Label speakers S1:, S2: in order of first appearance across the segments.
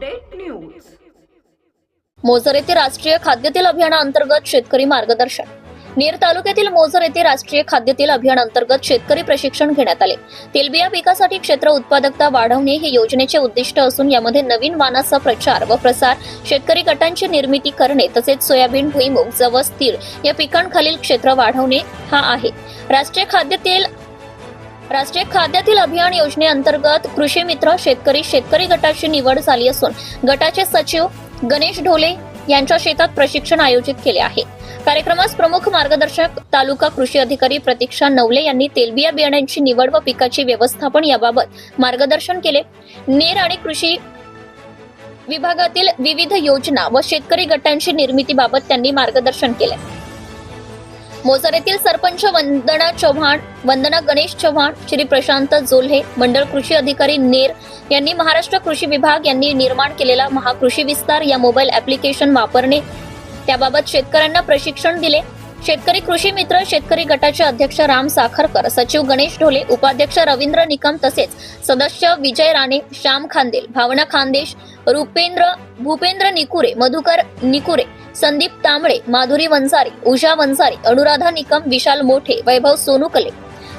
S1: Update news.
S2: Moser येथे राष्ट्रीय खाद्यतेल अभियानाअंतर्गत शेतकरी मार्गदर्शन। नेर तालुक्यातील मोझर येथे राष्ट्रीय खाद्यतेल अभियानाअंतर्गत शेतकरी प्रशिक्षण घेण्यात आले। तेलबिया पिकासाठी क्षेत्र उत्पादकता वाढवणे हे योजनेचे उद्दिष्ट असून यामध्ये नवीन वाणाचा प्रचार व प्रसार, शेतकरी गटांची निर्मिती करणे तसेच सोयाबीन, भुईमूग, जवस, तीळ या पिकांखालील क्षेत्र वाढवणे हा आहे। राष्ट्रीय खाद्यतेल अभियान योजनेअंतर्गत कृषी मित्र शेतकरी गटाची निवड झाली असून गटाचे सचिव गणेश ढोले यांच्या शेतात प्रशिक्षण आयोजित केले आहे। कार्यक्रमास प्रमुख मार्गदर्शक तालुका कृषी अधिकारी प्रतीक्षा नवले यांनी तेलबिया बियाण्यांची निवड व पिकाची व्यवस्थापन याबाबत मार्गदर्शन केले। नेर आणि कृषी विभागातील विविध योजना व शेतकरी गटांची निर्मितीबाबत त्यांनी मार्गदर्शन केले। मोझर येथील सरपंच वंदना गणेश चव्हाण, श्री प्रशांत जोल्हे, मंडळ कृषी अधिकारी नेर यांनी महाराष्ट्र कृषी विभाग यांनी निर्माण केलेला महाकृषी विस्तार या मोबाईल ऍप्लिकेशन वापरणे त्याबाबत शेतकऱ्यांना प्रशिक्षण दिले। शेतकरी कृषी मित्र शेतकरी गटाचे अध्यक्ष राम साखरकर, सचिव गणेश ढोले, उपाध्यक्ष रवींद्र निकम तसेच सदस्य विजय राणे, श्याम खांदेल, भावना खानदेश, भूपेंद्र निकुरे, मधुकर निकुरे, संदीप तांबळे, माधुरी वंजारी, उषा वंजारी, अनुराधा निकम, विशाल मोठे, वैभव सोनुकले,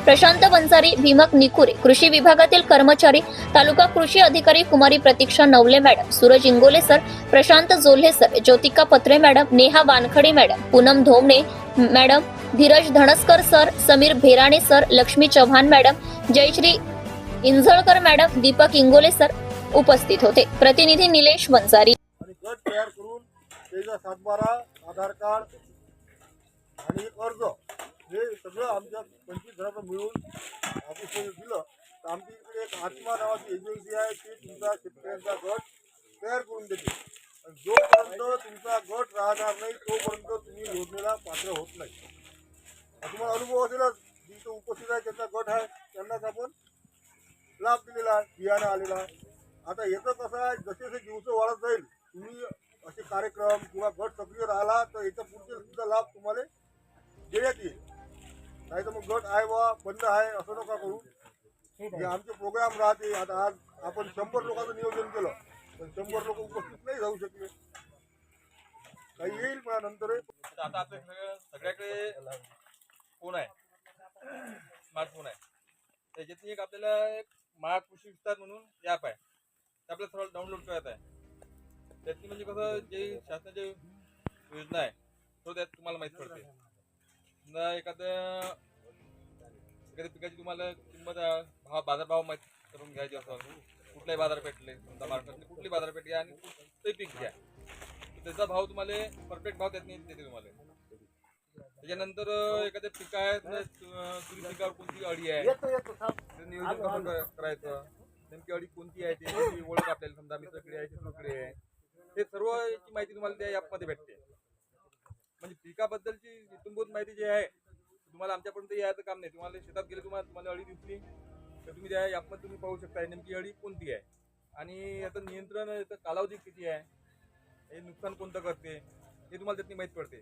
S2: प्रशांत वंजारी, भीमक निकुरे, कृषी विभागातील कर्मचारी, तालुका कृषी अधिकारी कुमारी Pratiksha Navale madam, Suraj Ingole sir, Prashant Jolhe sir, Jyotika Patre madam, Neha Wankhade madam, Poonam Dhomane madam, Dheeraj Dhanaskar sir, Sameer Bherane sir, Lakshmi Chavan madam, Jayashree Injhalkar madam, Deepak Ingole sir उपस्थित होते। प्रतिनिधी निलेश वंजारी।
S3: गट तयार करून त्याचा 7/12 आधार कार्ड आणि अर्ज हे सगळं आमच्या 25 जणांना मिळून ऑफिसमध्ये दिलं तर आमच्या इकडे एक आत्मा नावाची एजन्सी आहे ती तुमचा शेतकऱ्यांचा गट तयार करून देते। जोपर्यंत तुमचा गट राहणार नाही तोपर्यंत तुम्ही योजनेला पात्र होत नाही। तुम्हाला अनुभव असेलच, जिथं उपस्थित आहे त्यांचा गट आहे त्यांनाच आपण लाभ दिलेला आहे, बियाणं आलेला आहे। आता याचं कसं आहे, जसे जसे दिवस वाढत जाईल तुम्ही असे कार्यक्रम किंवा गट सक्रिय राहिला तर याचा पुढचे सुद्धा लाभ तुम्हाला देण्यात येईल। नाही तर मग गट आहे वा बंद आहे असं नका करू। हे आमचे प्रोग्राम राहते। आता आज आपण 100 लोकांचं नियोजन केलं पण 100 लोक उपस्थित नाही राहू शकले, काही येईल पण नंतर।
S4: आता आपल्या सगळ्याकडे फोन आहे, स्मार्टफोन आहे, त्याच्यातून एक आपल्याला एक महाकृषी विस्तार म्हणून ॲप आहे, ते आपल्याला थोडं डाउनलोड करायचं आहे। त्यातली म्हणजे कसं जे शासनाची योजना आहे तो त्यात तुम्हाला माहीत पडते। एखाद्या पिकाची तुम्हाला किंमत बाजारभाव माहीत करून घ्यायची असेल, कुठल्याही बाजारपेठले समजा महाराष्ट्रातली कुठली बाजारपेठ घ्या आणि कुठलंही पीक घ्या, त्याचा भाव तुम्हाला परफेक्ट भाव त्यात देते तुम्हाला। त्याच्यानंतर एखाद्या पिका आहे, तुरी पिकावर कोणती अळी आहे ते नियोजन कसं करायचं, नेमकी अळी कोणती आहे ते ओळख आपल्याला, समजा मित्रकिडी आहे, चित्रकिडी आहे, हे सर्व याची माहिती तुम्हाला त्या ॲपमध्ये भेटते। म्हणजे पिकाबद्दलची इतंभूत माहिती जी आहे तुम्हाला आमच्यापर्यंत यायचं काम नाही। तुम्हाला शेतात गेले तुम्हाला अळी दिसली तर तुम्ही त्या ॲपमध्ये तुम्ही पाहू शकता नेमकी अळी कोणती आहे आणि याचं नियंत्रण, याचा कालावधी किती आहे, हे नुकसान कोणतं करते हे तुम्हाला त्यातनी माहीत पडते।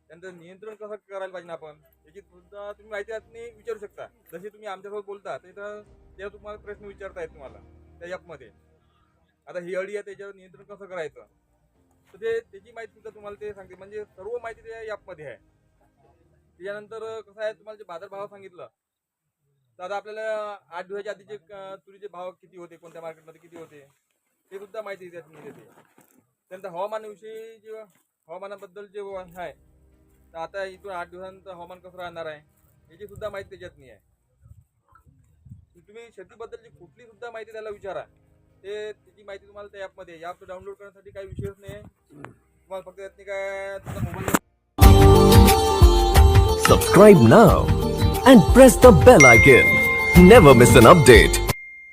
S4: त्यानंतर नियंत्रण कसं करायला पाहिजे आपण याची सुद्धा तुम्ही माहिती त्यातनी विचारू शकता। जसे तुम्ही आमच्यासोबत बोलता तर तेव्हा तुम्हाला प्रश्न विचारता येत तुम्हाला त्या ॲपमध्ये। आता ही अळी आहे त्याच्यावर नियंत्रण कसं करायचं तर त्याची माहिती सुद्धा तुम्हाला ते सांगते। म्हणजे सर्व माहिती त्या ॲपमध्ये आहे। त्याच्यानंतर कसं आहे, तुम्हाला जे बाजारभाव सांगितलं तर आता आपल्याला 8 दिवसाच्या आधीचे तुरीचे भाव किती होते, कोणत्या मार्केटमध्ये किती होते ते सुद्धा माहिती त्यात मिळते। त्यानंतर हवामानाविषयी जे हवामानाबद्दल जे आहे तर आता इथून 8 दिवसांचं हवामान कसं राहणार आहे याची सुद्धा माहिती त्याच्यात नाही आहे। तुम्ही शेतीबद्दलची कुठली सुद्धा माहिती त्याला विचारा, त्याची माहिती तुम्हाला त्या ॲपमध्ये। ॲप डाउनलोड करण्यासाठी काही विषयच नाही, तुम्हाला फक्त त्यातनी काय तुमचा mobile.
S5: Subscribe now and press the bell icon. Never miss an update.